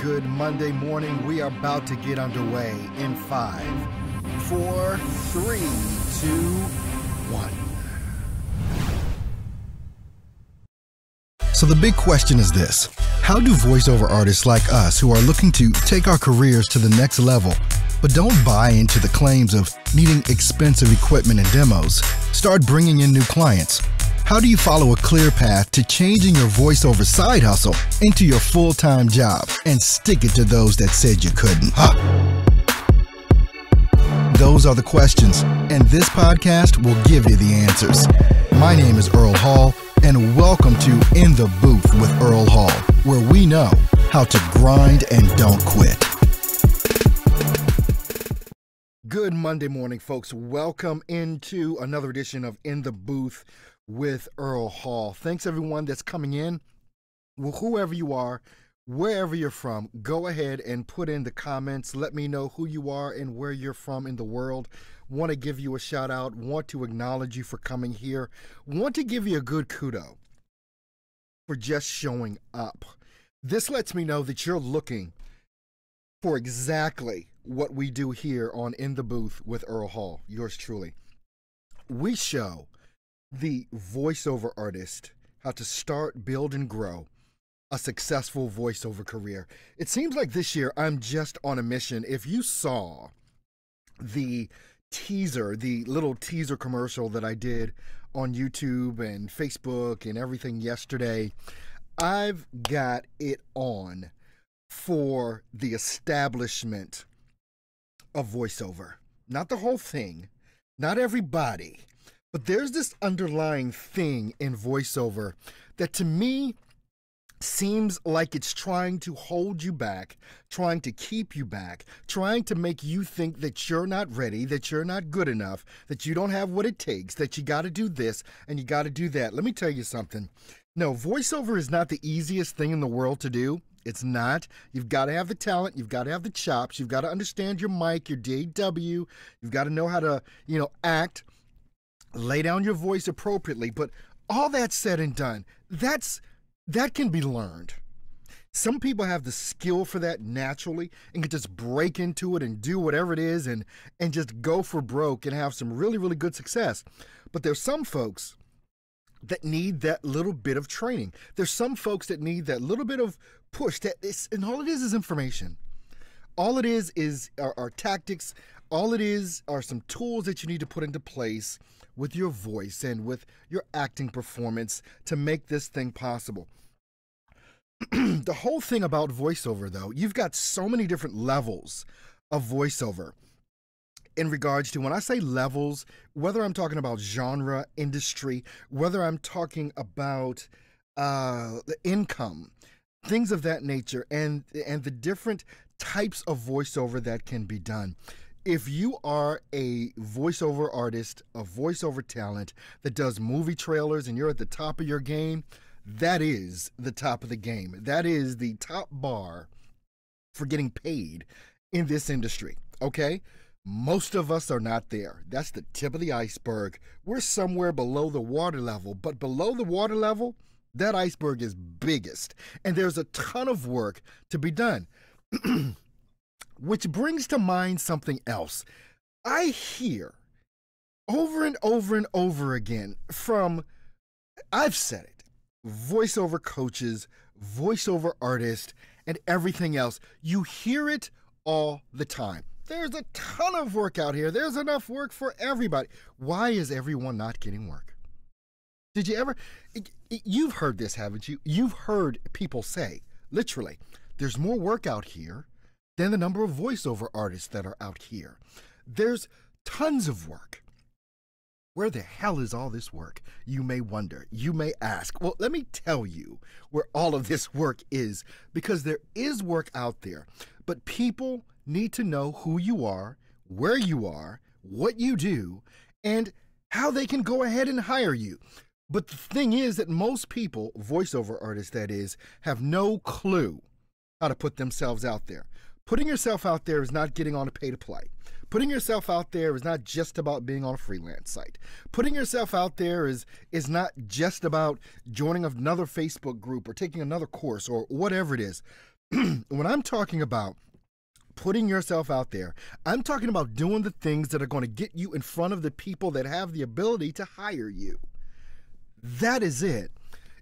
good Monday morning. We are about to get underway in 5, 4, 3, 2, 1. So the big question is this: how do voiceover artists like us who are looking to take our careers to the next level, but don't buy into the claims of needing expensive equipment and demos, start bringing in new clients? How do you follow a clear path to changing your voiceover side hustle into your full-time job and stick it to those that said you couldn't? Those are the questions, and this podcast will give you the answers. My name is Earl Hall, and welcome to In the Booth with Earl Hall, where we know how to grind and don't quit. Good Monday morning, folks. Welcome into another edition of In the Booth with Earl Hall. Thanks everyone that's coming in. Well, whoever you are, wherever you're from, go ahead and put in the comments. Let me know who you are and where you're from in the world. Want to give you a shout out, want to acknowledge you for coming here, want to give you a good kudo for just showing up. This lets me know that you're looking for exactly what we do here on In the Booth with Earl Hall, yours truly. We show the voiceover artist how to start, build, and grow a successful voiceover career. It seems like this year I'm just on a mission. If you saw the teaser, the little teaser commercial that I did on YouTube and Facebook and everything yesterday, I've got it on for the establishment of voiceover. Not the whole thing, not everybody, but there's this underlying thing in voiceover that to me seems like it's trying to hold you back, trying to keep you back, trying to make you think that you're not ready, that you're not good enough, that you don't have what it takes, that you got to do this and you got to do that. Let me tell you something. No, voiceover is not the easiest thing in the world to do. It's not. You've got to have the talent. You've got to have the chops. You've got to understand your mic, your DAW. You've got to know how to, act, lay down your voice appropriately. But all that said and done, that can be learned. Some people have the skill for that naturally and can just break into it and do whatever it is and just go for broke and have some really, really good success. But there's some folks that need that little bit of training. There's some folks that need that little bit of push. And all it is information. All it is are tactics. All it is are some tools that you need to put into place with your voice and with your acting performance to make this thing possible. The whole thing about voiceover, though, you've got so many different levels of voiceover in regards to, when I say levels, whether I'm talking about genre, industry, whether I'm talking about the income, things of that nature, and the different types of voiceover that can be done. If you are a voiceover artist, a voiceover talent that does movie trailers and you're at the top of your game, that is the top of the game. That is the top bar for getting paid in this industry, okay? Most of us are not there. That's the tip of the iceberg. We're somewhere below the water level, but below the water level, that iceberg is biggest, and there's a ton of work to be done. Which brings to mind something else. I hear over and over and over again from, I've said it, voiceover coaches, voiceover artists, and everything else. You hear it all the time. There's a ton of work out here. There's enough work for everybody. Why is everyone not getting work? Did you ever, you've heard this, haven't you? You've heard people say, literally, there's more work out here than the number of voiceover artists that are out here. There's tons of work. Where the hell is all this work? You may wonder. You may ask. Well, let me tell you where all of this work is, because there is work out there, but people need to know who you are, where you are, what you do, and how they can go ahead and hire you. But the thing is that most people, voiceover artists that is, have no clue how to put themselves out there. Putting yourself out there is not getting on a pay-to-play. Putting yourself out there is not just about being on a freelance site. Putting yourself out there is not just about joining another Facebook group or taking another course or whatever it is. When I'm talking about putting yourself out there, I'm talking about doing the things that are going to get you in front of the people that have the ability to hire you. That is it.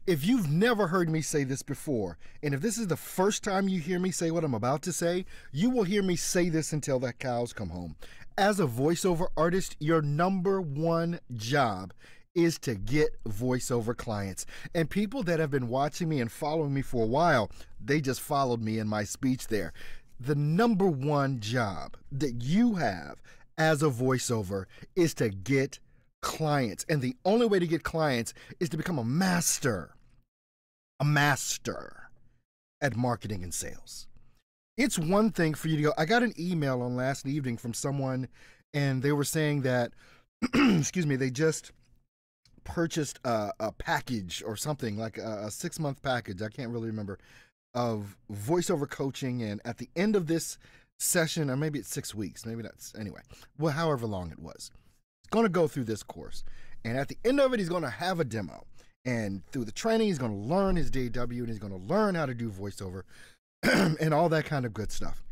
If you've never heard me say this before, and if this is the first time you hear me say what I'm about to say, you will hear me say this until the cows come home. As a voiceover artist, your number one job is to get voiceover clients. And people that have been watching me and following me for a while, they just followed me in my speech there. The number one job that you have as a voiceover is to get clients. And the only way to get clients is to become a master at marketing and sales. It's one thing for you to go, I got an email on last evening from someone, and they were saying that, excuse me, they just purchased a package or something, like a 6-month package, I can't really remember, of voiceover coaching. And at the end of this session, or maybe it's 6 weeks, maybe that's, anyway, well, however long it was, he's going to go through this course. And at the end of it, he's going to have a demo. And through the training, he's going to learn his DAW, and he's going to learn how to do voiceover and all that kind of good stuff.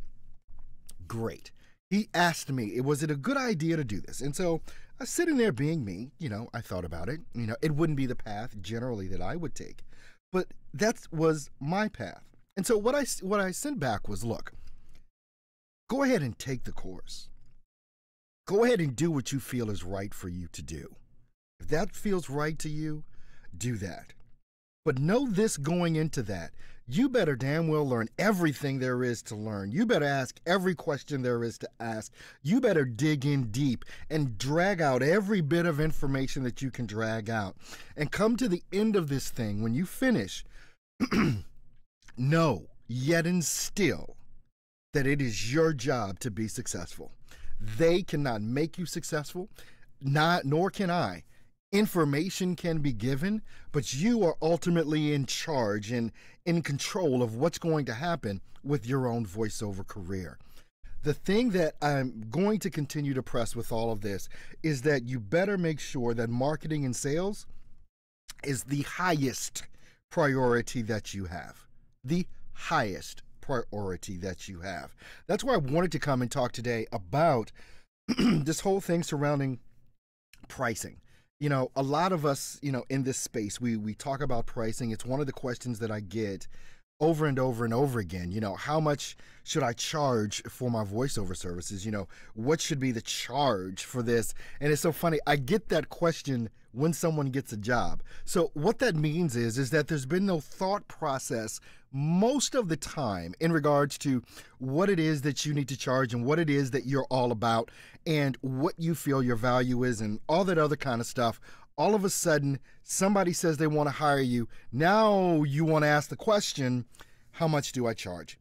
Great. He asked me, was it a good idea to do this? And so I was sitting there being me, I thought about it. It wouldn't be the path generally that I would take, but that was my path. And so what I sent back was, look, go ahead and take the course. Go ahead and do what you feel is right for you to do. If that feels right to you, do that. But know this going into that, you better damn well learn everything there is to learn. You better ask every question there is to ask. You better dig in deep and drag out every bit of information that you can drag out. And come to the end of this thing, when you finish, know yet and still that it is your job to be successful. They cannot make you successful, nor can I. Information can be given, but you are ultimately in charge and in control of what's going to happen with your own voiceover career. The thing that I'm going to continue to press with all of this is that you better make sure that marketing and sales is the highest priority that you have. The highest priority that you have. That's why I wanted to come and talk today about this whole thing surrounding pricing. A lot of us, in this space, we talk about pricing. It's one of the questions that I get over and over and over again. How much should I charge for my voiceover services? What should be the charge for this? And it's so funny. I get that question when someone gets a job. So what that means is that there's been no thought process most of the time in regards to what it is that you need to charge and what it is that you're all about and what you feel your value is and all that other kind of stuff. All of a sudden, somebody says they want to hire you. Now you want to ask the question, how much do I charge?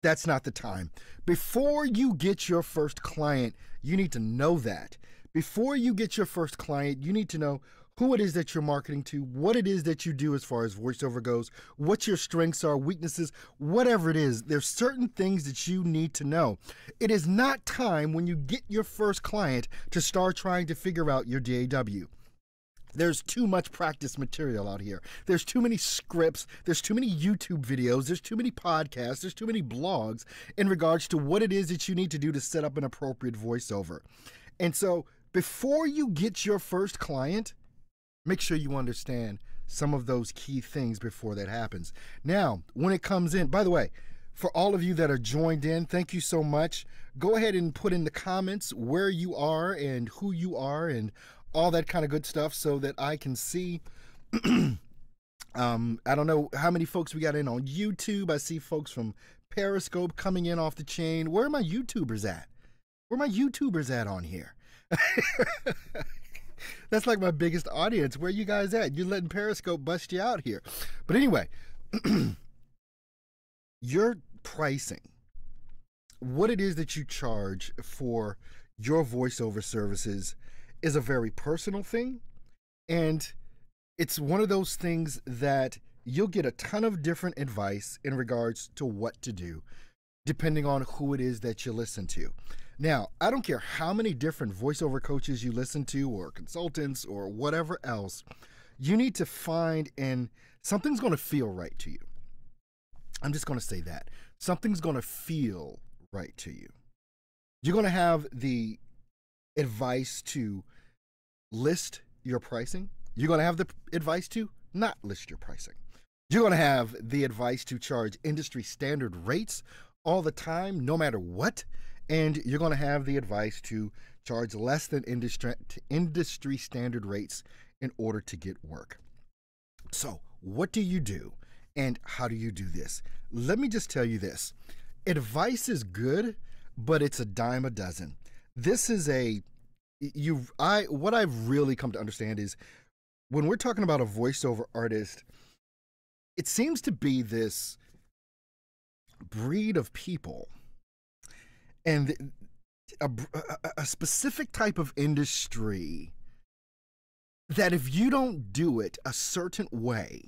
That's not the time. Before you get your first client, you need to know that. Before you get your first client, you need to know who it is that you're marketing to, what it is that you do as far as voiceover goes, what your strengths are, weaknesses, whatever it is. There's certain things that you need to know. It is not time when you get your first client to start trying to figure out your DAW. There's too much practice material out here. There's too many scripts. There's too many YouTube videos. There's too many podcasts. There's too many blogs in regards to what it is that you need to do to set up an appropriate voiceover. And so before you get your first client, make sure you understand some of those key things before that happens. Now, when it comes in, by the way, for all of you that are joined in, thank you so much. Go ahead and put in the comments where you are and who you are and all that kind of good stuff so that I can see. I don't know how many folks we got in on YouTube. I see folks from Periscope coming in off the chain. Where are my YouTubers at? Where are my YouTubers at on here? That's like my biggest audience. Where you guys at? You're letting Periscope bust you out here. But anyway, your pricing, what it is that you charge for your voiceover services is a very personal thing. And it's one of those things that you'll get a ton of different advice in regards to what to do, depending on who it is that you listen to. Now, I don't care how many different voiceover coaches you listen to or consultants or whatever else, you need to find, and something's going to feel right to you. I'm just going to say that. Something's going to feel right to you. You're going to have the advice to list your pricing. You're going to have the advice to not list your pricing. You're going to have the advice to charge industry standard rates all the time, no matter what. And you're going to have the advice to charge less than industry standard rates in order to get work. So, what do you do and how do you do this? Let me just tell you this. Advice is good, but it's a dime a dozen. This is what I've really come to understand is when we're talking about a voiceover artist, it seems to be this breed of people and a specific type of industry that if you don't do it a certain way,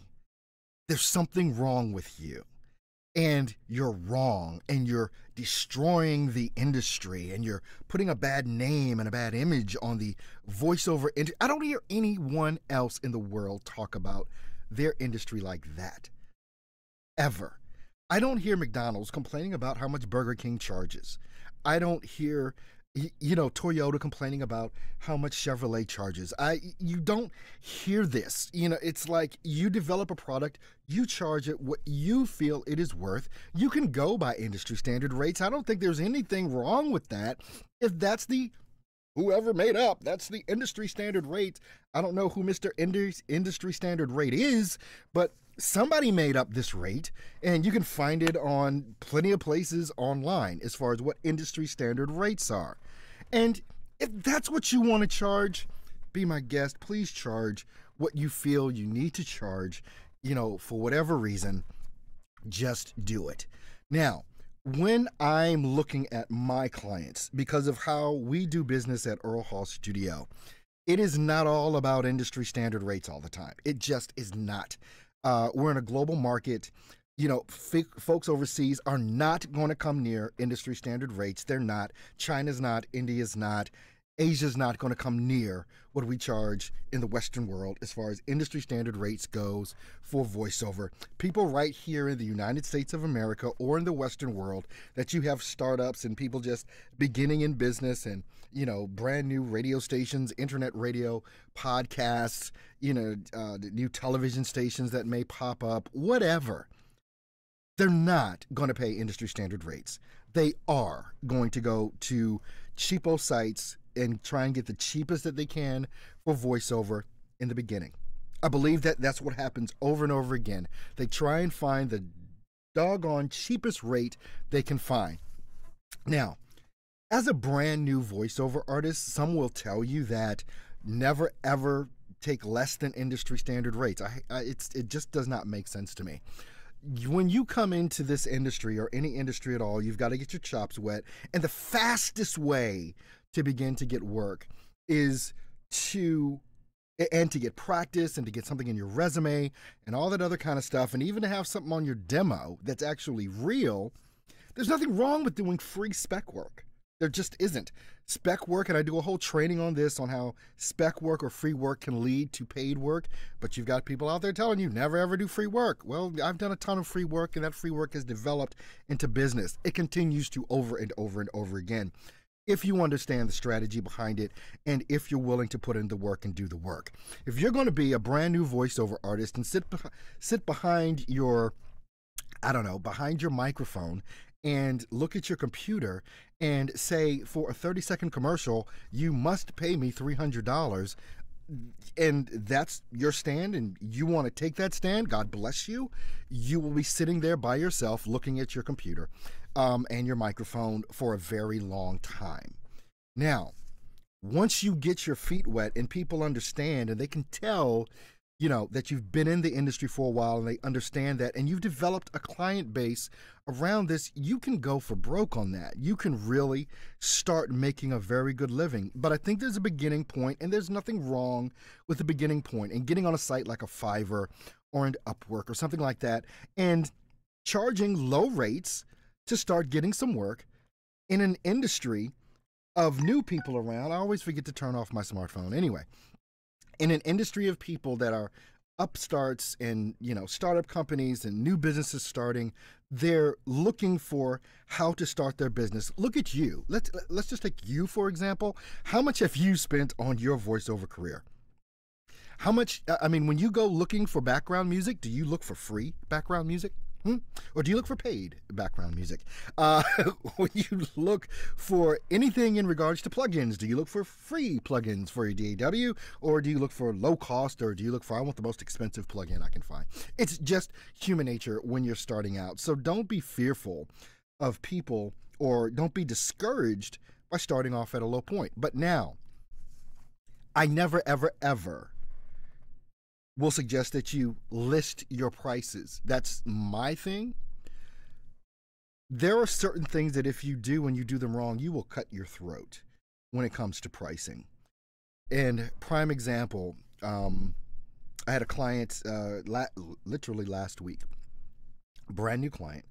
there's something wrong with you. And you're wrong, and you're destroying the industry, and you're putting a bad name and a bad image on the voiceover industry. I don't hear anyone else in the world talk about their industry like that. Ever. I don't hear McDonald's complaining about how much Burger King charges. I don't hear, Toyota complaining about how much Chevrolet charges. You don't hear this. It's like you develop a product, you charge it what you feel it is worth. You can go by industry standard rates. I don't think there's anything wrong with that. If that's whoever made up, that's the industry standard rate. I don't know who Mr. Industry Standard Rate is, but somebody made up this rate, and you can find it on plenty of places online as far as what industry standard rates are. And if that's what you want to charge, be my guest. Please charge what you feel you need to charge, for whatever reason. Just do it. Now, when I'm looking at my clients, because of how we do business at Earl Hall Studio, it is not all about industry standard rates all the time. It just is not. We're in a global market. Folks overseas are not going to come near industry standard rates. They're not. China's not. India's not. Asia's not going to come near what we charge in the Western world as far as industry standard rates goes for voiceover. People right here in the United States of America or in the Western world that you have startups and people just beginning in business and, brand new radio stations, internet radio, podcasts, new television stations that may pop up, whatever. They're not going to pay industry standard rates. They are going to go to cheapo sites and try and get the cheapest that they can for voiceover in the beginning. I believe that that's what happens over and over again. They try and find the doggone cheapest rate they can find. Now, as a brand new voiceover artist, some will tell you that never ever take less than industry standard rates. It just does not make sense to me. When you come into this industry or any industry at all, you've got to get your chops wet. And the fastest way to begin to get work is to get practice and to get something in your resume and all that other kind of stuff. And even to have something on your demo that's actually real. There's nothing wrong with doing free spec work. There just isn't. Spec work, and I do a whole training on this, on how spec work or free work can lead to paid work, but you've got people out there telling you never ever do free work. Well, I've done a ton of free work, and that free work has developed into business. It continues to over and over and over again if you understand the strategy behind it and if you're willing to put in the work and do the work. If you're going to be a brand new voiceover artist and sit behind your, behind your microphone and look at your computer and say, for a 30-second commercial, you must pay me $300, and that's your stand, and you want to take that stand, God bless you. You will be sitting there by yourself looking at your computer and your microphone for a very long time. Now, once you get your feet wet and people understand and they can tell that you've been in the industry for a while and they understand that, and you've developed a client base around this, you can go for broke on that. You can really start making a very good living. But I think there's a beginning point, and there's nothing wrong with the beginning point and getting on a site like a Fiverr or an Upwork or something like that and charging low rates to start getting some work in an industry of new people around. I always forget to turn off my smartphone. Anyway, in an industry of people that are upstarts and, startup companies and new businesses starting, They're looking for how to start their business. Look at you. Let's just take you for example. How much have you spent on your voiceover career? How much, I mean, when you go looking for background music, do you look for free background music? Or do you look for paid background music? When you look for anything in regards to plugins, do you look for free plugins for your DAW? Or do you look for low cost? Or do you look for, I want the most expensive plugin I can find? It's just human nature when you're starting out. So don't be fearful of people, or don't be discouraged by starting off at a low point. But now, I never, ever, ever will suggest that you list your prices. That's my thing. There are certain things that if you do and you do them wrong, you will cut your throat when it comes to pricing. And prime example, I had a client literally last week, brand new client.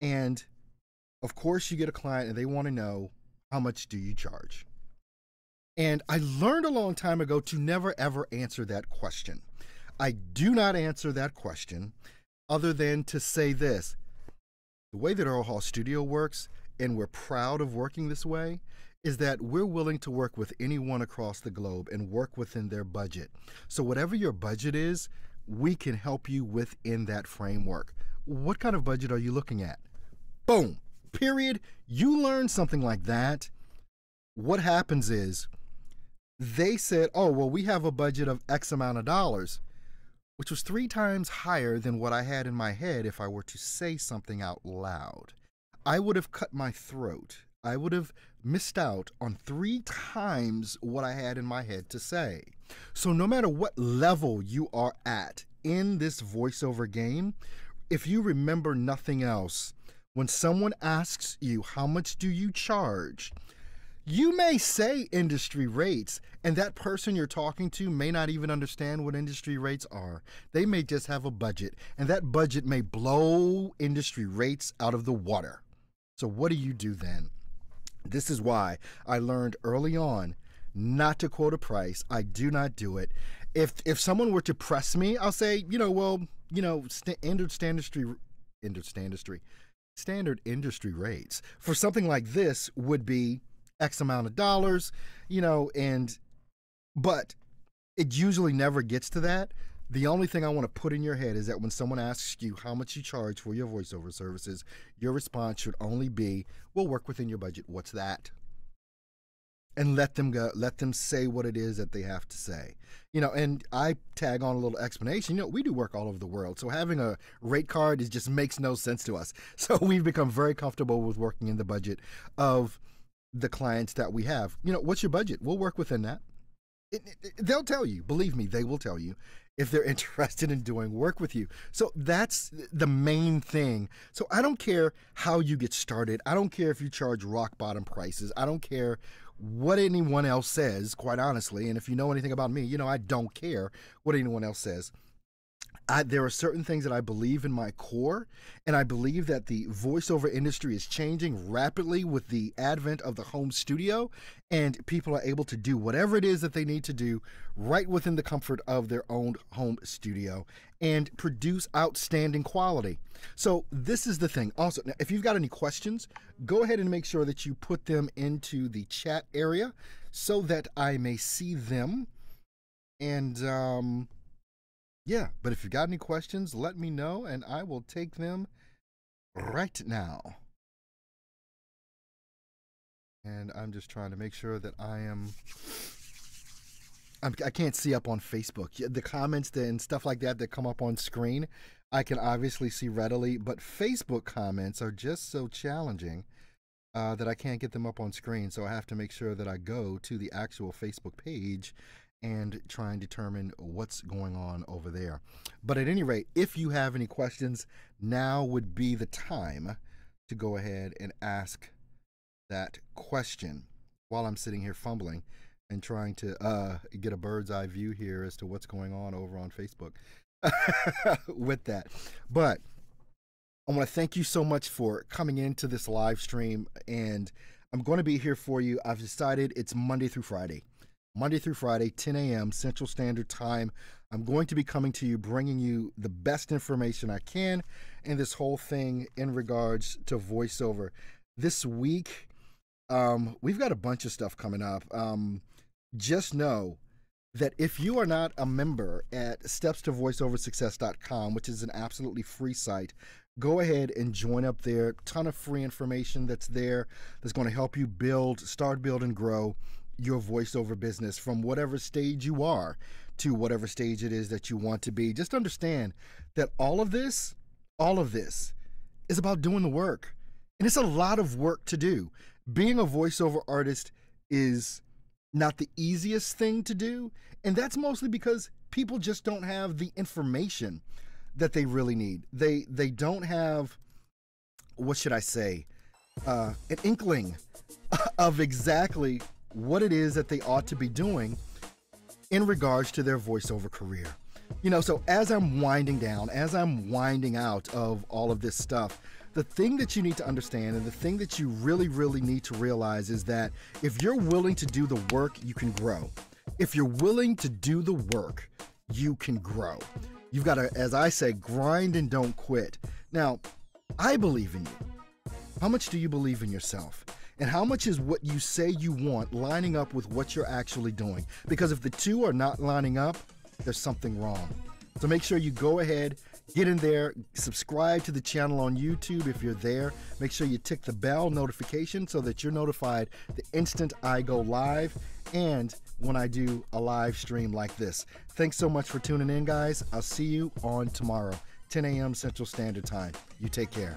And of course you get a client and they want to know, how much do you charge? And I learned a long time ago to never ever answer that question. I do not answer that question other than to say this. The way that Earl Hall Studio works, and we're proud of working this way, is that we're willing to work with anyone across the globe and work within their budget. So whatever your budget is, we can help you within that framework. What kind of budget are you looking at? Boom. Period. You learn something like that. What happens is they said, oh, well, we have a budget of X amount of dollars, which was 3 times higher than what I had in my head if I were to say something out loud. I would have cut my throat. I would have missed out on 3 times what I had in my head to say. So no matter what level you are at in this voiceover game, if you remember nothing else, when someone asks you, how much do you charge? You may say industry rates, and that person you're talking to may not even understand what industry rates are. They may just have a budget, and that budget may blow industry rates out of the water. So what do you do then? This is why I learned early on not to quote a price. I do not do it. If someone were to press me, I'll say, standard industry rates for something like this would be X amount of dollars, but it usually never gets to that. The only thing I want to put in your head is that when someone asks you how much you charge for your voiceover services, your response should only be, we'll work within your budget. What's that? And let them go, let them say what it is that they have to say. And I tag on a little explanation. We do work all over the world, so having a rate card just makes no sense to us. So we've become very comfortable with working in the budget of the clients that we have. What's your budget? We'll work within that. They'll tell you. Believe me, they will tell you if they're interested in doing work with you. So that's the main thing. So I don't care how you get started. I don't care if you charge rock bottom prices. I don't care what anyone else says, quite honestly. And if you know anything about me, I don't care what anyone else says. There are certain things that I believe in my core, and I believe that the voiceover industry is changing rapidly with the advent of the home studio, and people are able to do whatever it is that they need to do right within the comfort of their own home studio and produce outstanding quality. So this is the thing. Also, now, if you've got any questions, go ahead and make sure that you put them into the chat area so that I may see them. And yeah, but if you've got any questions, let me know, and I will take them right now. And I'm just trying to make sure that I can't see up on Facebook. The comments and stuff like that come up on screen, I can obviously see readily, but Facebook comments are just so challenging that I can't get them up on screen, so I have to make sure that I go to the actual Facebook page and try and determine what's going on over there. But at any rate, if you have any questions, now would be the time to go ahead and ask that question while I'm sitting here fumbling and trying to get a bird's eye view here as to what's going on over on Facebook with that. But I want to thank you so much for coming into this live stream, and I'm going to be here for you. I've decided it's Monday through Friday. Monday through Friday, 10 a.m. Central Standard Time. I'm going to be coming to you, bringing you the best information I can in this whole thing in regards to voiceover. This week, we've got a bunch of stuff coming up. Just know that if you are not a member at stepstovoiceoversuccess.com, which is an absolutely free site, go ahead and join up there. Ton of free information that's there that's going to help you start, build, and grow your voiceover business from whatever stage you are to whatever stage it is that you want to be. Just understand that all of this is about doing the work. And it's a lot of work to do. Being a voiceover artist is not the easiest thing to do, and that's mostly because people just don't have the information that they really need. They don't have, what should I say, an inkling of exactly what it is that they ought to be doing in regards to their voiceover career. So as I'm winding down, as I'm winding out of all of this stuff, the thing that you need to understand and the thing that you really, really need to realize is that if you're willing to do the work, you can grow. If you're willing to do the work, you can grow. You've got to, as I say, grind and don't quit. Now, I believe in you. How much do you believe in yourself? And how much is what you say you want lining up with what you're actually doing? Because if the two are not lining up, there's something wrong. So make sure you go ahead, get in there, subscribe to the channel on YouTube if you're there. Make sure you tick the bell notification so that you're notified the instant I go live and when I do a live stream like this. Thanks so much for tuning in, guys. I'll see you on tomorrow, 10 a.m. Central Standard Time. You take care.